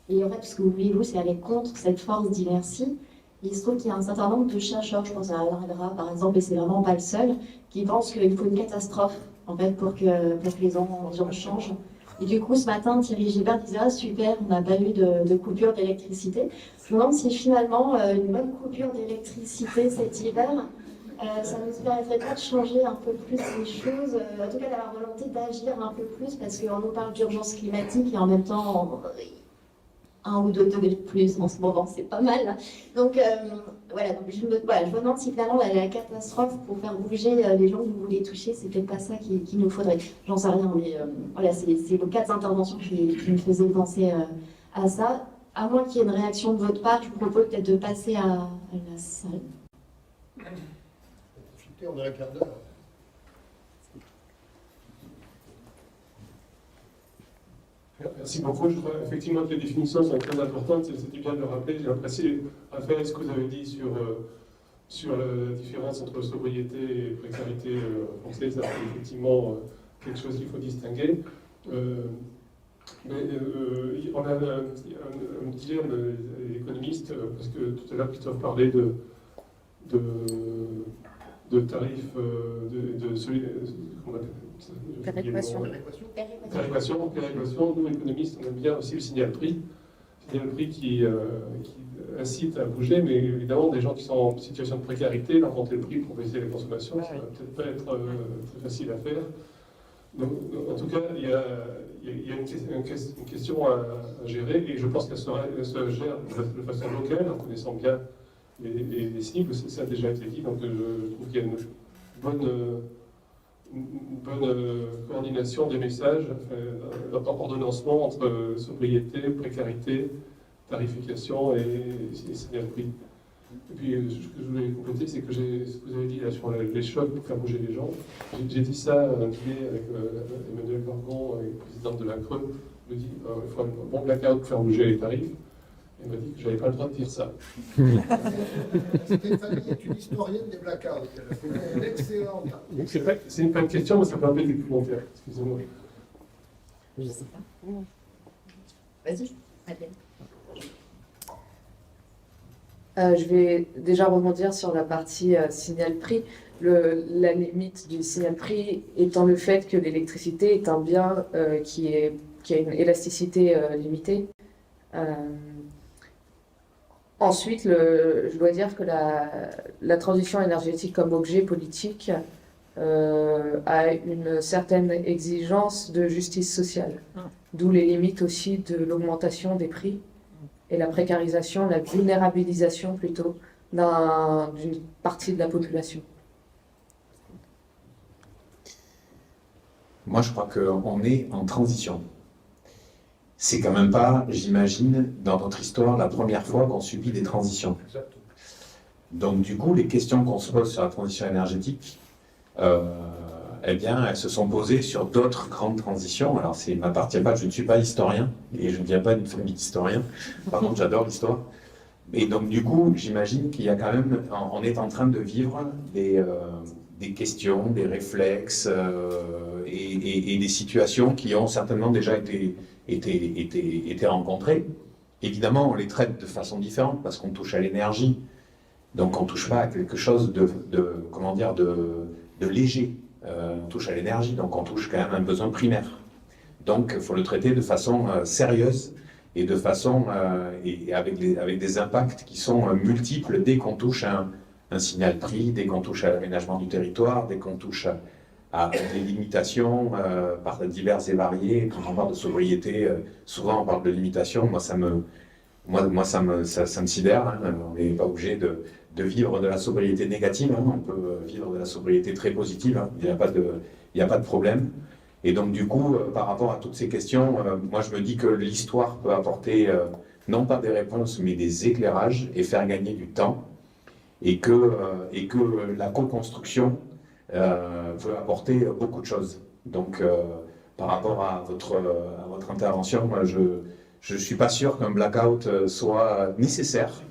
Et en fait, ce que vous voulez, vous, c'est aller contre cette force d'inertie. Il se trouve qu'il y a un certain nombre de chercheurs, je pense à Alain Rivera par exemple, et c'est vraiment pas le seul, qui pensent qu'il faut une catastrophe en fait, pour que les gens changent. Et du coup, ce matin, Thierry Gilbert disait « Ah super, on n'a pas eu de coupure d'électricité ». Je me demande si finalement, une bonne coupure d'électricité cet hiver, ça nous permettrait pas de changer un peu plus les choses, en tout cas d'avoir la volonté d'agir un peu plus, parce qu'on nous parle d'urgence climatique et en même temps, 1 ou 2 degrés de plus en ce moment, c'est pas mal. Donc voilà, donc je me demande si finalement la catastrophe pour faire bouger les gens que vous voulez toucher, c'est peut-être pas ça qu'il nous faudrait. J'en sais rien, mais voilà, c'est vos 4 interventions qui me faisaient penser à ça. À moins qu'il y ait une réaction de votre part, je vous propose peut-être de passer à la salle. On a un quart d'heure. Merci beaucoup. Je crois effectivement que les définitions sont très importantes. C'était bien de le rappeler. J'ai apprécié Raphaël ce que vous avez dit sur la différence entre sobriété et précarité forcée. Ça, c'est effectivement quelque chose qu'il faut distinguer. Mais on a un dilemme économiste, parce que tout à l'heure, Christophe parlait de tarifs, péréquation. Nous, économistes, on aime bien aussi le signal prix. Signal prix qui incite à bouger, mais évidemment, des gens qui sont en situation de précarité, leur monter le prix pour baisser les consommations, ça va peut-être pas être très facile à faire. Donc, en tout cas, il y a une question à gérer, et je pense qu'elle se gère de façon locale, en connaissant bien les cibles. Ça a déjà été dit, donc je trouve qu'il y a une une bonne coordination des messages, un ordonnancement entre sobriété, précarité, tarification et signal prix. Et puis, ce que je voulais compléter, c'est que ce que vous avez dit là, sur les chocs pour faire bouger les gens. J'ai dit ça à un dîner avec Emmanuel Gorgon, présidente de la Creux. Il me dit il faut un bon blackout pour faire bouger les tarifs. Il m'a dit que je n'avais pas le droit de dire ça. Stéphanie est une historienne des blackouts. Elle est excellente. C'est une bonne question, mais ça peut un peu des commentaires. Excusez-moi. Je sais pas. Vas-y, Madeleine. Je vais déjà rebondir sur la partie signal prix. La limite du signal prix étant le fait que l'électricité est un bien qui a une élasticité limitée. Ensuite, je dois dire que la transition énergétique comme objet politique a une certaine exigence de justice sociale, d'où les limites aussi de l'augmentation des prix et la précarisation, la vulnérabilisation plutôt d'une partie de la population. Moi, je crois qu'on est en transition. C'est quand même pas, j'imagine, dans notre histoire, la première fois qu'on subit des transitions. Donc, du coup, les questions qu'on se pose sur la transition énergétique, eh bien, elles se sont posées sur d'autres grandes transitions. Alors, ça ne m'appartient pas, je ne suis pas historien, et je ne viens pas d'une famille d'historiens. Par contre, j'adore l'histoire. Et donc, du coup, j'imagine qu'il y a quand même, on est en train de vivre des questions, des réflexes et des situations qui ont certainement déjà été rencontrées. Évidemment, on les traite de façon différente parce qu'on touche à l'énergie. Donc, on ne touche pas à quelque chose de léger. On touche à l'énergie, donc on touche quand même à un besoin primaire. Donc, il faut le traiter de façon sérieuse et de façon et avec des impacts qui sont multiples dès qu'on touche à un signal prix, dès qu'on touche à l'aménagement du territoire, dès qu'on touche à des limitations par diverses et variées. Quand on parle de sobriété, souvent on parle de limitations. Moi, ça me sidère. Hein. On n'est pas obligé de vivre de la sobriété négative. Hein. On peut vivre de la sobriété très positive. Hein. Il n'y a pas de problème. Et donc, du coup, par rapport à toutes ces questions, moi, je me dis que l'histoire peut apporter non pas des réponses, mais des éclairages et faire gagner du temps. Et que la co-construction peut apporter beaucoup de choses. Donc, par rapport à votre intervention, moi, je ne suis pas sûr qu'un blackout soit nécessaire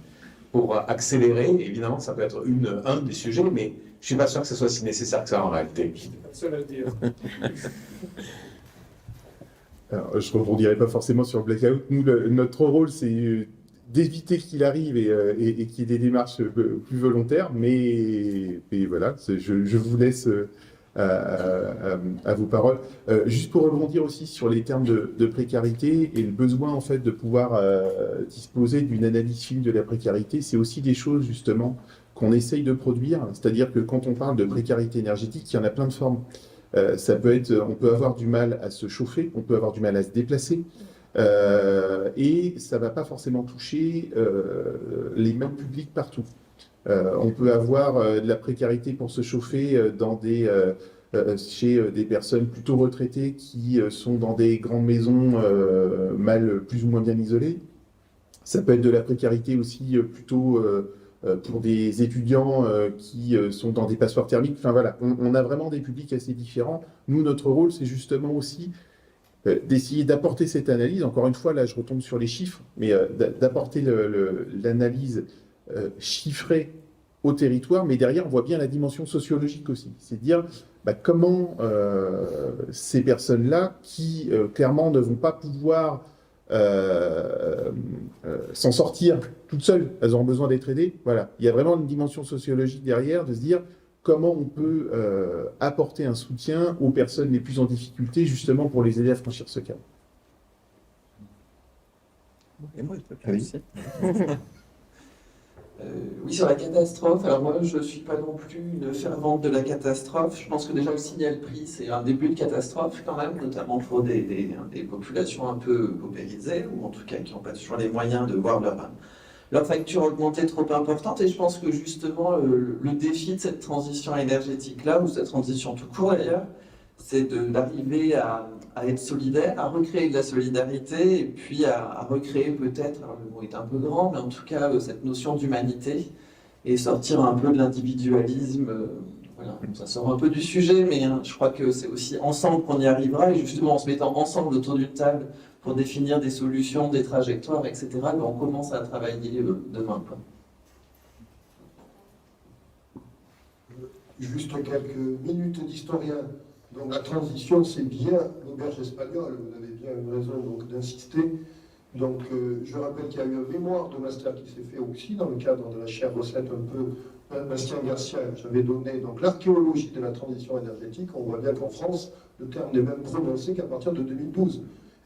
pour accélérer. Évidemment, ça peut être un des sujets, mais je ne suis pas sûr que ce soit si nécessaire que ça en réalité. Je suis pas le seul à le dire. Alors, je ne rebondirai pas forcément sur le blackout. Nous, notre rôle, c'est d'éviter qu'il arrive et qu'il y ait des démarches plus volontaires. Mais voilà, je vous laisse à vos paroles. Juste pour rebondir aussi sur les termes de précarité et le besoin en fait de pouvoir disposer d'une analyse fine de la précarité, c'est aussi des choses justement qu'on essaye de produire. C'est-à-dire que quand on parle de précarité énergétique, il y en a plein de formes. Ça peut être, on peut avoir du mal à se chauffer, on peut avoir du mal à se déplacer. Et ça ne va pas forcément toucher les mêmes publics partout. On peut avoir de la précarité pour se chauffer chez des personnes plutôt retraitées qui sont dans des grandes maisons plus ou moins bien isolées. Ça peut être de la précarité aussi plutôt pour des étudiants qui sont dans des passoires thermiques. Enfin voilà, on a vraiment des publics assez différents. Nous, notre rôle, c'est justement aussi d'essayer d'apporter cette analyse. Encore une fois, là, je retombe sur les chiffres, mais d'apporter l'analyse chiffrée au territoire, mais derrière, on voit bien la dimension sociologique aussi. C'est de dire comment ces personnes-là, qui clairement ne vont pas pouvoir s'en sortir toutes seules, elles auront besoin d'être aidées. Voilà. Il y a vraiment une dimension sociologique derrière, de se dire comment on peut apporter un soutien aux personnes les plus en difficulté, justement pour les aider à franchir ce cap. Et moi, je peux aussi. Oui, sur la catastrophe, alors moi je ne suis pas non plus une fervente de la catastrophe. Je pense que déjà le signal prix, c'est un début de catastrophe quand même, notamment pour des populations un peu paupérisées, ou en tout cas qui n'ont pas toujours les moyens de voir leur facture augmentait trop importante. Et je pense que justement, le défi de cette transition énergétique-là, ou cette transition tout court d'ailleurs, c'est d'arriver à être solidaire, à recréer de la solidarité, et puis à recréer peut-être, alors le mot est un peu grand, mais en tout cas cette notion d'humanité, et sortir un peu de l'individualisme. Voilà, ça sort un peu du sujet, mais je crois que c'est aussi ensemble qu'on y arrivera, et justement en se mettant ensemble autour d'une table pour définir des solutions, des trajectoires, etc., on commence à travailler demain, quoi. Juste quelques minutes d'historien. Donc la transition, c'est bien l'auberge espagnole, vous avez bien une raison d'insister. Donc je rappelle qu'il y a eu un mémoire de master qui s'est fait aussi dans le cadre de la chaire recette un peu Bastien Garcia, j'avais donné donc l'archéologie de la transition énergétique. On voit bien qu'en France, le terme n'est même prononcé qu'à partir de 2012.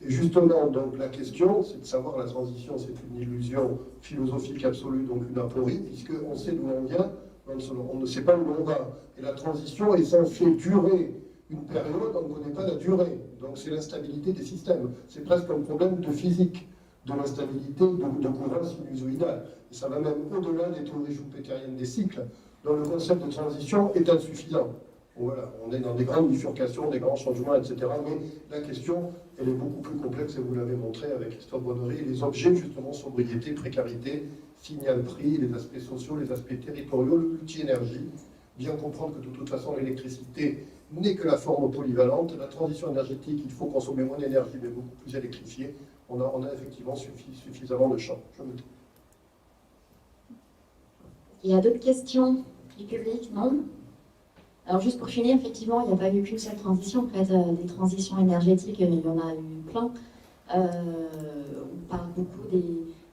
Et justement, donc la question, c'est de savoir la transition, c'est une illusion philosophique absolue, donc une aporie, puisqu'on sait d'où on vient, on ne sait pas où on va. Et la transition est censée durer une période, on ne connaît pas la durée. Donc c'est l'instabilité des systèmes. C'est presque un problème de physique, de l'instabilité de courant sinusoïdal. Et ça va même au-delà des théories schumpeteriennes des cycles, dont le concept de transition est insuffisant. Bon, voilà, on est dans des grandes bifurcations, des grands changements, etc. Mais la question, elle est beaucoup plus complexe, et vous l'avez montré avec Christophe Bonnery, les objets, justement, sobriété, précarité, signal-prix, les aspects sociaux, les aspects territoriaux, le multi-énergie. Bien comprendre que de toute façon, l'électricité n'est que la forme polyvalente. La transition énergétique, il faut consommer moins d'énergie, mais beaucoup plus électrifiée. On a effectivement suffisamment de champs. Je me tais. Il y a d'autres questions du public, non? Alors juste pour finir, effectivement, il n'y a pas eu qu'une seule transition. En fait, des transitions énergétiques, il y en a eu plein. On parle beaucoup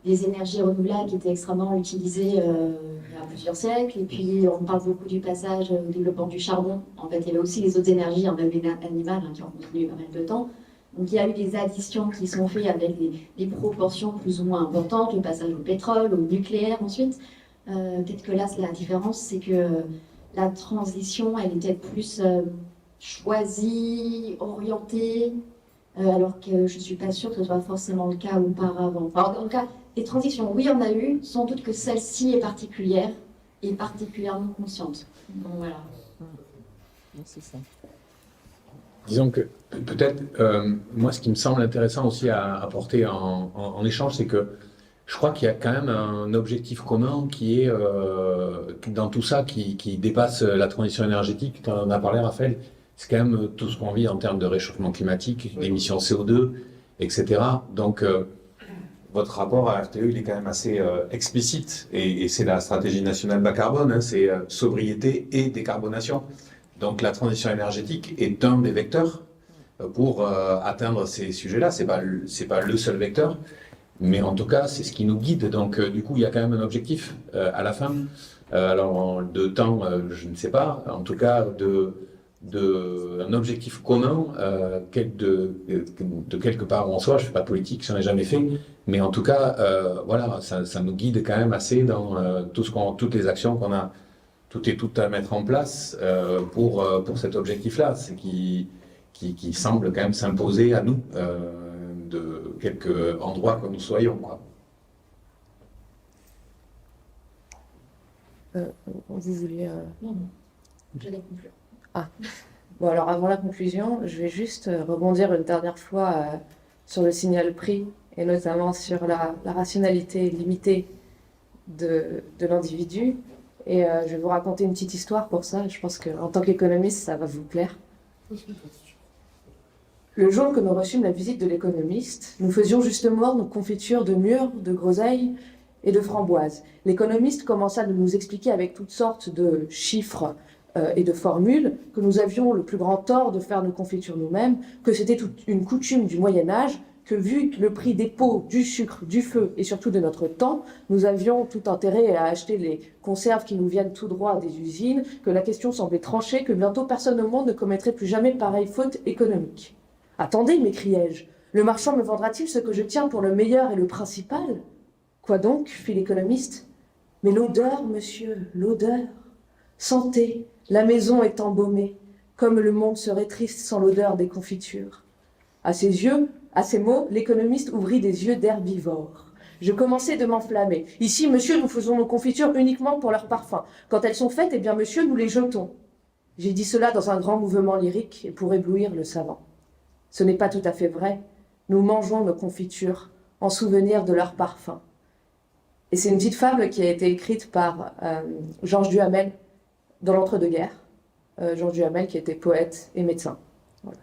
des énergies renouvelables qui étaient extrêmement utilisées il y a plusieurs siècles. Et puis, on parle beaucoup du passage au développement du charbon. En fait, il y avait aussi les autres énergies, même animales, qui ont continué pas mal de temps. Donc, il y a eu des additions qui sont faites avec des proportions plus ou moins importantes, le passage au pétrole, au nucléaire ensuite. Peut-être que là, la différence, c'est que la transition, elle était plus choisie, orientée, alors que je ne suis pas sûre que ce soit forcément le cas auparavant. Alors, dans le cas des transitions, oui, on a eu, sans doute que celle-ci est particulière et particulièrement consciente. Donc voilà. C'est ça. Disons que peut-être, moi, ce qui me semble intéressant aussi à apporter en échange, c'est que je crois qu'il y a quand même un objectif commun qui est, dans tout ça, qui dépasse la transition énergétique. Tu en as parlé, Raphaël. C'est quand même tout ce qu'on vit en termes de réchauffement climatique, d'émissions CO2, etc. Donc, votre rapport à RTE, il est quand même assez explicite. Et c'est la stratégie nationale bas carbone, hein, c'est sobriété et décarbonation. Donc, la transition énergétique est un des vecteurs pour atteindre ces sujets-là. C'est pas le seul vecteur. Mais en tout cas, c'est ce qui nous guide. Donc, du coup, il y a quand même un objectif à la fin. Alors, de temps, je ne sais pas. En tout cas, un objectif commun de quelque part où on soit. Je ne fais pas de politique, je n'en ai jamais fait. Mais en tout cas, voilà, ça nous guide quand même assez dans toutes les actions qu'on a, tout à mettre en place pour cet objectif-là. C'est qui semble quand même s'imposer à nous. De quelques endroits que nous soyons, quoi. Vous vouliez... Non, j'allais conclure. Ah, bon, alors avant la conclusion, je vais juste rebondir une dernière fois sur le signal prix, et notamment sur la rationalité limitée de l'individu. Et je vais vous raconter une petite histoire pour ça. Je pense qu'en tant qu'économiste, ça va vous plaire. Le jour que nous reçûmes la visite de l'économiste, nous faisions justement nos confitures de mûres, de groseilles et de framboises. L'économiste commença de nous expliquer avec toutes sortes de chiffres et de formules que nous avions le plus grand tort de faire nos confitures nous-mêmes, que c'était toute une coutume du Moyen-Âge, que vu le prix des pots, du sucre, du feu et surtout de notre temps, nous avions tout intérêt à acheter les conserves qui nous viennent tout droit des usines, que la question semblait tranchée, que bientôt personne au monde ne commettrait plus jamais pareille faute économique. « Attendez, m'écriai-je, le marchand me vendra-t-il ce que je tiens pour le meilleur et le principal ?»« Quoi donc ?» fit l'économiste. « Mais l'odeur, monsieur, l'odeur. Sentez, la maison est embaumée, comme le monde serait triste sans l'odeur des confitures. » À ces mots, l'économiste ouvrit des yeux d'herbivore. Je commençais de m'enflammer. Ici, monsieur, nous faisons nos confitures uniquement pour leur parfum. Quand elles sont faites, eh bien, monsieur, nous les jetons. J'ai dit cela dans un grand mouvement lyrique et pour éblouir le savant. Ce n'est pas tout à fait vrai. Nous mangeons nos confitures en souvenir de leur parfum. Et c'est une petite fable qui a été écrite par Georges Duhamel dans l'entre-deux-guerres. Georges Duhamel qui était poète et médecin. Voilà.